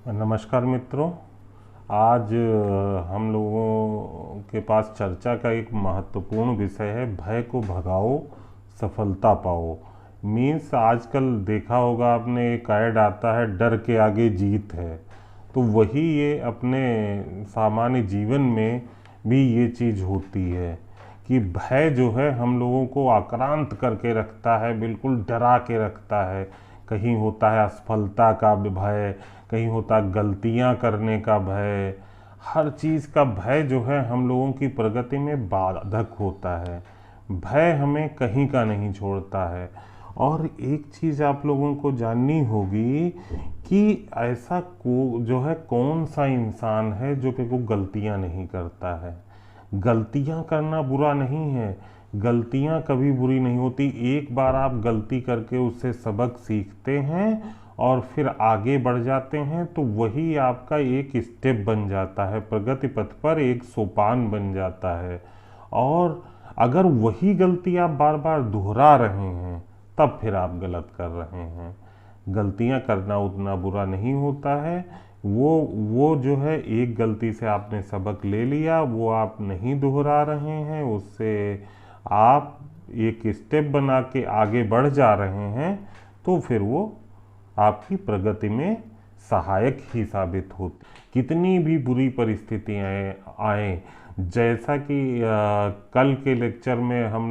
नमस्कार मित्रों। आज हम लोगों के पास चर्चा का एक महत्वपूर्ण विषय है, भय को भगाओ सफलता पाओ। मीन्स आजकल देखा होगा आपने, एक ऐड आता है, डर के आगे जीत है। तो वही ये अपने सामान्य जीवन में भी ये चीज़ होती है कि भय जो है हम लोगों को आक्रांत करके रखता है, बिल्कुल डरा के रखता है। कहीं होता है असफलता का भय, कहीं होता है गलतियां करने का भय। हर चीज़ का भय जो है हम लोगों की प्रगति में बाधक होता है। भय हमें कहीं का नहीं छोड़ता है। और एक चीज़ आप लोगों को जाननी होगी कि ऐसा को जो है कौन सा इंसान है जो कि वो गलतियां नहीं करता है। गलतियां करना बुरा नहीं है, गलतियां कभी बुरी नहीं होती। एक बार आप गलती करके उससे सबक सीखते हैं और फिर आगे बढ़ जाते हैं तो वही आपका एक स्टेप बन जाता है, प्रगति पथ पर एक सोपान बन जाता है। और अगर वही गलती आप बार बार दोहरा रहे हैं तब फिर आप गलत कर रहे हैं। गलतियां करना उतना बुरा नहीं होता है। वो जो है, एक गलती से आपने सबक ले लिया, वो आप नहीं दोहरा रहे हैं, उससे आप एक स्टेप बना के आगे बढ़ जा रहे हैं, तो फिर वो आपकी प्रगति में सहायक ही साबित होती। कितनी भी बुरी परिस्थितियाँ आए, जैसा कि कल के लेक्चर में हम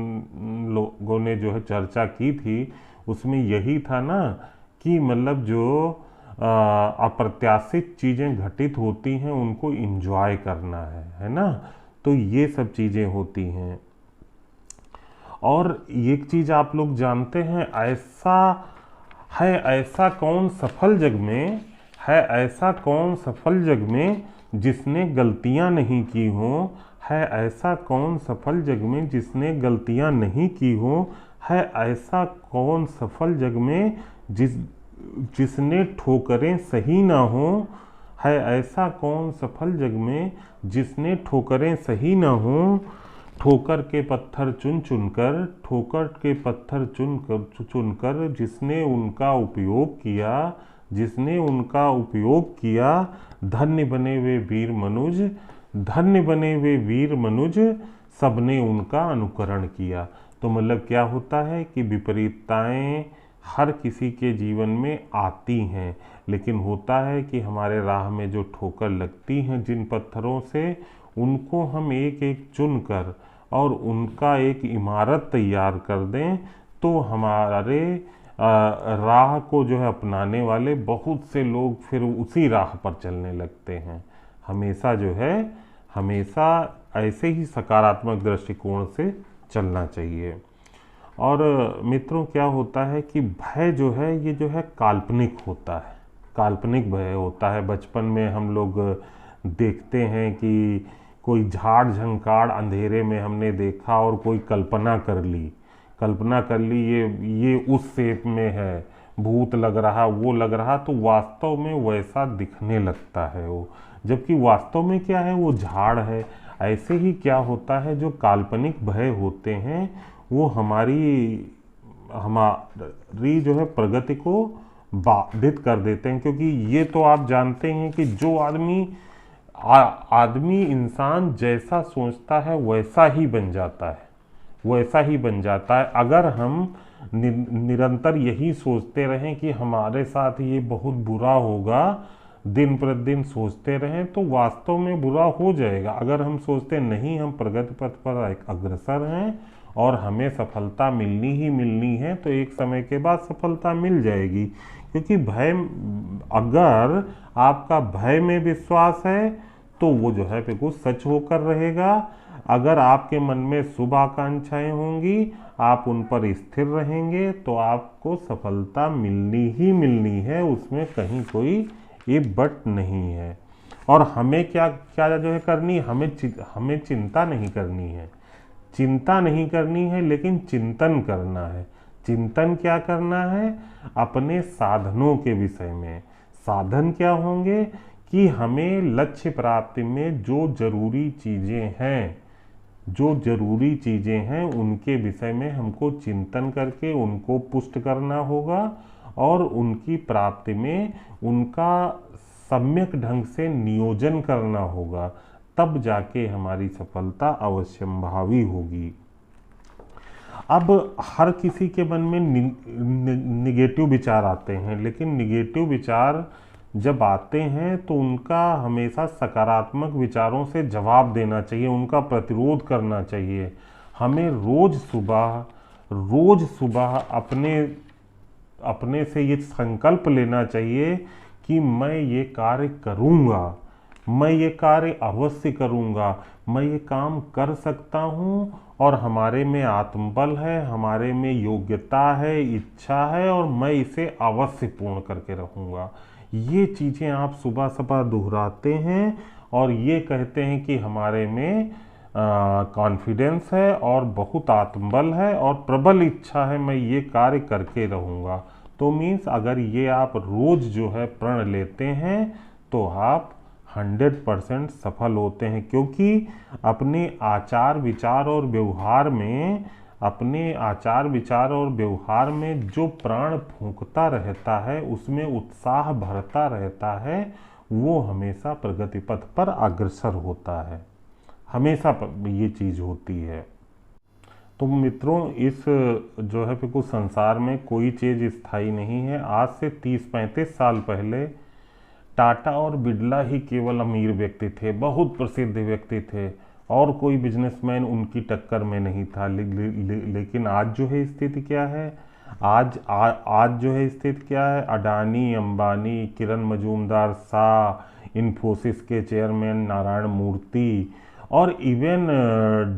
लोगों ने जो है चर्चा की थी, उसमें यही था ना कि मतलब जो अप्रत्याशित चीज़ें घटित होती हैं उनको एंजॉय करना है ना। तो ये सब चीज़ें होती हैं। और एक चीज़ आप लोग जानते हैं, ऐसा कौन सफल जग में है, ऐसा कौन सफल जग में जिसने गलतियां नहीं की हों, है ऐसा कौन सफल जग में जिसने गलतियां नहीं की हों, है ऐसा कौन सफल जग में जिसने ठोकरें सही ना हो, है ऐसा कौन सफल जग में जिसने ठोकरें सही ना हो। ठोकर के पत्थर चुन चुनकर, ठोकर के पत्थर चुनकर जिसने उनका उपयोग किया, जिसने उनका उपयोग किया, धन्य बने वे वीर मनुज, धन्य बने वे वीर मनुज, सबने उनका अनुकरण किया। तो मतलब क्या होता है कि विपरीतताएं हर किसी के जीवन में आती हैं, लेकिन होता है कि हमारे राह में जो ठोकर लगती हैं जिन पत्थरों से, उनको हम एक एक चुनकर और उनका एक इमारत तैयार कर दें तो हमारे राह को जो है अपनाने वाले बहुत से लोग फिर उसी राह पर चलने लगते हैं। हमेशा जो है, हमेशा ऐसे ही सकारात्मक दृष्टिकोण से चलना चाहिए। और मित्रों, क्या होता है कि भय जो है, ये जो है काल्पनिक होता है, काल्पनिक भय होता है। बचपन में हम लोग देखते हैं कि कोई झाड़ झंकाड़ अंधेरे में हमने देखा और कोई कल्पना कर ली, ये उस शेप में है, भूत लग रहा, वो लग रहा, तो वास्तव में वैसा दिखने लगता है वो, जबकि वास्तव में क्या है, वो झाड़ है। ऐसे ही क्या होता है, जो काल्पनिक भय होते हैं वो हमारी जो है प्रगति को बाधित कर देते हैं। क्योंकि ये तो आप जानते हैं कि जो आदमी इंसान जैसा सोचता है वैसा ही बन जाता है, वैसा ही बन जाता है। अगर हम निरंतर यही सोचते रहें कि हमारे साथ ये बहुत बुरा होगा, दिन प्रतिदिन सोचते रहें, तो वास्तव में बुरा हो जाएगा। अगर हम सोचते नहीं, हम प्रगति पथ पर अग्रसर हैं और हमें सफलता मिलनी ही मिलनी है, तो एक समय के बाद सफलता मिल जाएगी। क्योंकि भय, अगर आपका भय में विश्वास है तो वो जो है बिल्कुल सच होकर रहेगा। अगर आपके मन में शुभ आकांक्षाएं होंगी, आप उन पर स्थिर रहेंगे, तो आपको सफलता मिलनी ही मिलनी है, उसमें कहीं कोई ये बट नहीं है। और हमें क्या क्या जो है करनी, हमें चिंता नहीं करनी है, चिंता नहीं करनी है, लेकिन चिंतन करना है। चिंतन क्या करना है, अपने साधनों के विषय में। साधन क्या होंगे कि हमें लक्ष्य प्राप्ति में जो जरूरी चीज़ें हैं, जो जरूरी चीज़ें हैं उनके विषय में हमको चिंतन करके उनको पुष्ट करना होगा और उनकी प्राप्ति में उनका सम्यक ढंग से नियोजन करना होगा, तब जाके हमारी सफलता अवश्यंभावी होगी। अब हर किसी के मन में निगेटिव विचार आते हैं, लेकिन निगेटिव विचार जब आते हैं तो उनका हमेशा सकारात्मक विचारों से जवाब देना चाहिए, उनका प्रतिरोध करना चाहिए। हमें रोज सुबह अपने से ये संकल्प लेना चाहिए कि मैं ये कार्य करूँगा, मैं ये कार्य अवश्य करूँगा, मैं ये काम कर सकता हूँ और हमारे में आत्मबल है, हमारे में योग्यता है, इच्छा है और मैं इसे अवश्य पूर्ण करके रहूँगा। ये चीज़ें आप सुबह सुबह दोहराते हैं और ये कहते हैं कि हमारे में कॉन्फिडेंस है और बहुत आत्मबल है और प्रबल इच्छा है, मैं ये कार्य करके रहूँगा। तो मीन्स अगर ये आप रोज़ जो है प्रण लेते हैं तो आप 100% सफल होते हैं, क्योंकि अपने आचार विचार और व्यवहार में जो प्राण फूंकता रहता है, उसमें उत्साह भरता रहता है, वो हमेशा प्रगति पथ पर अग्रसर होता है, हमेशा ये चीज़ होती है। तो मित्रों, इस जो है फिर संसार में कोई चीज़ स्थायी नहीं है। आज से 30-35 साल पहले टाटा और बिरला ही केवल अमीर व्यक्ति थे, बहुत प्रसिद्ध व्यक्ति थे और कोई बिजनेसमैन उनकी टक्कर में नहीं था। लेकिन आज जो है स्थिति क्या है? आज जो है स्थिति क्या है? अडानी, अंबानी, किरण मजूमदार शाह, इन्फोसिस के चेयरमैन नारायण मूर्ति और इवन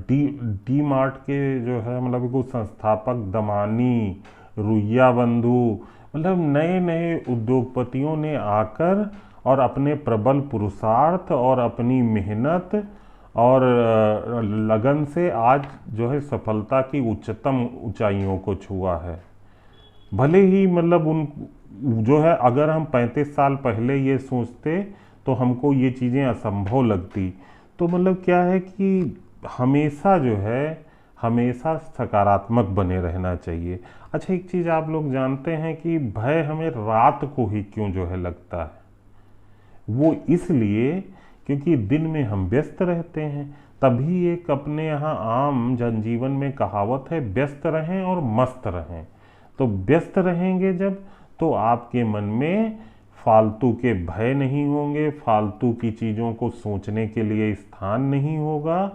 डी मार्ट के जो है मतलब कुछ संस्थापक दमानी, रुइया बंधु, मतलब नए नए उद्योगपतियों ने आकर और अपने प्रबल पुरुषार्थ और अपनी मेहनत और लगन से आज जो है सफलता की उच्चतम ऊंचाइयों को छुआ है। भले ही मतलब उन जो है अगर हम 35 साल पहले ये सोचते तो हमको ये चीज़ें असंभव लगती। तो मतलब क्या है कि हमेशा जो है हमेशा सकारात्मक बने रहना चाहिए। अच्छा, एक चीज़ आप लोग जानते हैं कि भय हमें रात को ही क्यों जो है लगता है? वो इसलिए क्योंकि दिन में हम व्यस्त रहते हैं। तभी एक अपने यहाँ आम जनजीवन में कहावत है, व्यस्त रहें और मस्त रहें। तो व्यस्त रहेंगे जब, तो आपके मन में फालतू के भय नहीं होंगे, फालतू की चीज़ों को सोचने के लिए स्थान नहीं होगा,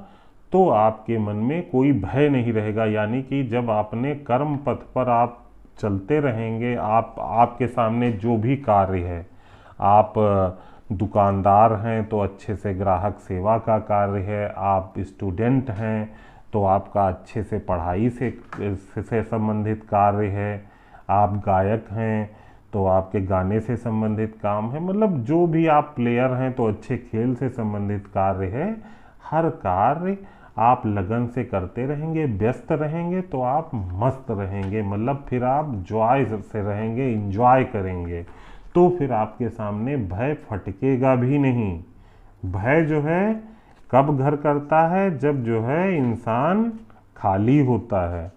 तो आपके मन में कोई भय नहीं रहेगा। यानी कि जब अपने कर्म पथ पर आप चलते रहेंगे, आपके सामने जो भी कार्य है, आप दुकानदार हैं तो अच्छे से ग्राहक सेवा का कार्य है, आप स्टूडेंट हैं तो आपका अच्छे से पढ़ाई से संबंधित कार्य है, आप गायक हैं तो आपके गाने से संबंधित काम है, मतलब जो भी आप प्लेयर हैं तो अच्छे खेल से संबंधित कार्य है। हर कार्य आप लगन से करते रहेंगे, व्यस्त रहेंगे तो आप मस्त रहेंगे, मतलब फिर आप जॉय से रहेंगे, इंजॉय करेंगे। तो फिर आपके सामने भय फटकेगा भी नहीं। भय जो है कब घर करता है? जब जो है इंसान खाली होता है,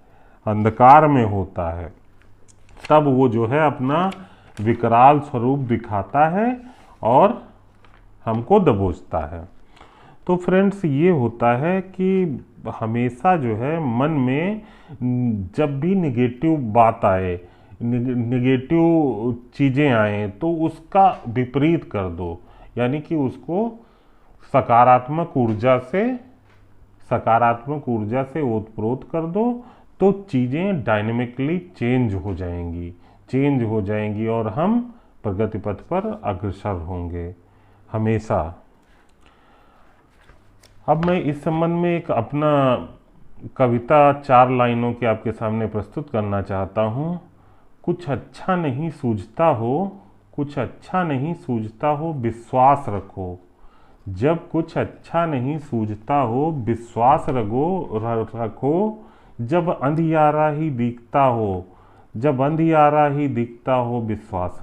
अंधकार में होता है, तब वो जो है अपना विकराल स्वरूप दिखाता है और हमको दबोचता है। तो फ्रेंड्स, ये होता है कि हमेशा जो है मन में जब भी निगेटिव बात आए, निगेटिव चीज़ें आए, तो उसका विपरीत कर दो, यानी कि उसको सकारात्मक ऊर्जा से ओतप्रोत कर दो, तो चीज़ें डायनेमिकली चेंज हो जाएंगी और हम प्रगति पथ पर अग्रसर होंगे हमेशा। अब मैं इस संबंध में एक अपना कविता 4 लाइनों के आपके सामने प्रस्तुत करना चाहता हूँ। कुछ अच्छा नहीं सूझता हो विश्वास रखो। जब कुछ अच्छा नहीं सूझता हो विश्वास रखो। जब अंधियारा ही दिखता हो विश्वास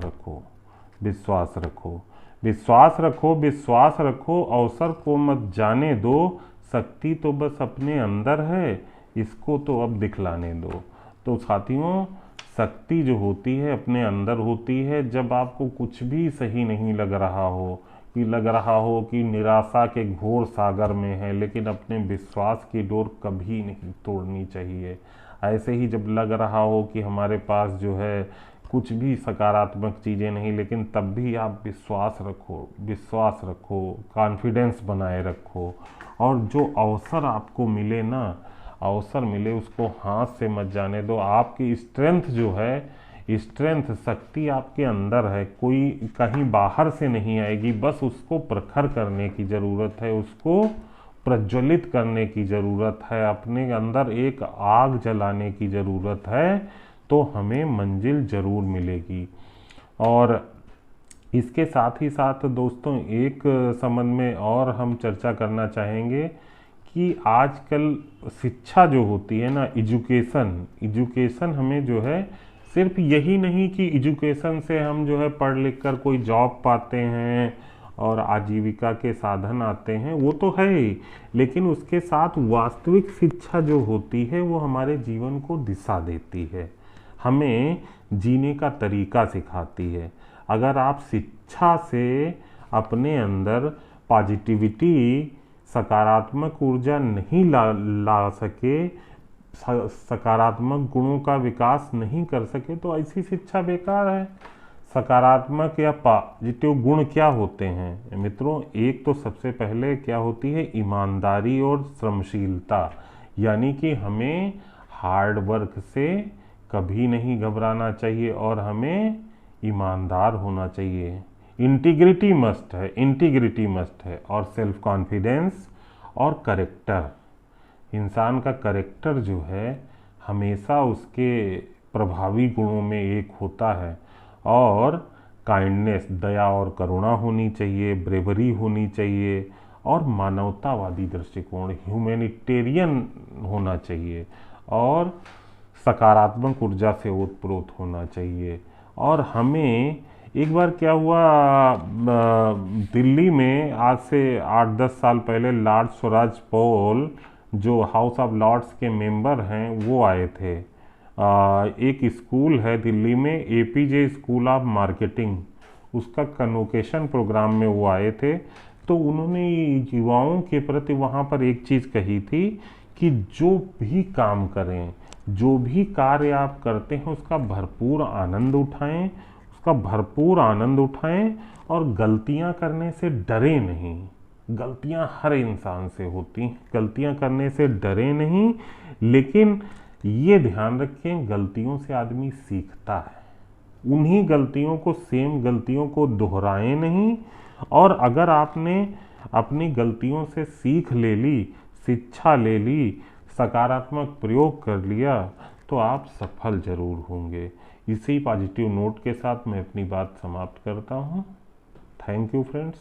रखो। अवसर को मत जाने दो। शक्ति तो बस अपने अंदर है, इसको तो अब दिखलाने दो। तो साथियों, शक्ति जो होती है अपने अंदर होती है जब आपको कुछ भी सही नहीं लग रहा हो, कि निराशा के घोर सागर में है, लेकिन अपने विश्वास की डोर कभी नहीं तोड़नी चाहिए। ऐसे ही जब लग रहा हो कि हमारे पास जो है कुछ भी सकारात्मक चीज़ें नहीं, लेकिन तब भी आप विश्वास रखो, कॉन्फिडेंस बनाए रखो, और जो अवसर आपको मिले ना, अवसर मिले उसको हाथ से मत जाने दो। आपकी स्ट्रेंथ जो है, स्ट्रेंथ शक्ति आपके अंदर है, कोई कहीं बाहर से नहीं आएगी, बस उसको प्रखर करने की ज़रूरत है, उसको प्रज्वलित करने की ज़रूरत है, अपने अंदर एक आग जलाने की ज़रूरत है, तो हमें मंजिल ज़रूर मिलेगी। और इसके साथ ही साथ दोस्तों एक संबंध में और हम चर्चा करना चाहेंगे कि आजकल शिक्षा जो होती है ना, एजुकेशन हमें जो है सिर्फ यही नहीं कि एजुकेशन से हम जो है पढ़ लिख कर कोई जॉब पाते हैं और आजीविका के साधन आते हैं, वो तो है ही, लेकिन उसके साथ वास्तविक शिक्षा जो होती है वो हमारे जीवन को दिशा देती है, हमें जीने का तरीका सिखाती है। अगर आप शिक्षा से अपने अंदर पॉजिटिविटी, सकारात्मक ऊर्जा नहीं ला सके, सकारात्मक गुणों का विकास नहीं कर सके, तो ऐसी शिक्षा बेकार है। सकारात्मक या पॉजिटिव गुण क्या होते हैं मित्रों? एक तो सबसे पहले क्या होती है, ईमानदारी और श्रमशीलता, यानी कि हमें हार्ड वर्क से कभी नहीं घबराना चाहिए और हमें ईमानदार होना चाहिए। इंटीग्रिटी मस्ट है। और सेल्फ कॉन्फिडेंस और करेक्टर, इंसान का करेक्टर जो है हमेशा उसके प्रभावी गुणों में एक होता है। और काइंडनेस, दया और करुणा होनी चाहिए, ब्रेवरी होनी चाहिए, और मानवतावादी दृष्टिकोण, ह्यूमैनिटेरियन होना चाहिए, और सकारात्मक ऊर्जा से ओतप्रोत होना चाहिए। और हमें एक बार क्या हुआ, दिल्ली में आज से 8-10 साल पहले लॉर्ड स्वराज पॉल, जो हाउस ऑफ लॉर्ड्स के मेंबर हैं, वो आए थे। एक स्कूल है दिल्ली में, एपीजे स्कूल ऑफ मार्केटिंग, उसका कन्वोकेशन प्रोग्राम में वो आए थे। तो उन्होंने युवाओं के प्रति वहाँ पर एक चीज़ कही थी कि जो भी काम करें, जो भी कार्य आप करते हैं उसका भरपूर आनंद उठाएं, और गलतियां करने से डरे नहीं। गलतियां हर इंसान से होती हैं, गलतियां करने से डरे नहीं, लेकिन ये ध्यान रखें गलतियों से आदमी सीखता है, उन्हीं गलतियों को, सेम गलतियों को दोहराएं नहीं। और अगर आपने अपनी गलतियों से सीख ले ली, शिक्षा ले ली, सकारात्मक प्रयोग कर लिया, तो आप सफल जरूर होंगे। इसी पॉजिटिव नोट के साथ मैं अपनी बात समाप्त करता हूँ। Thank you friends.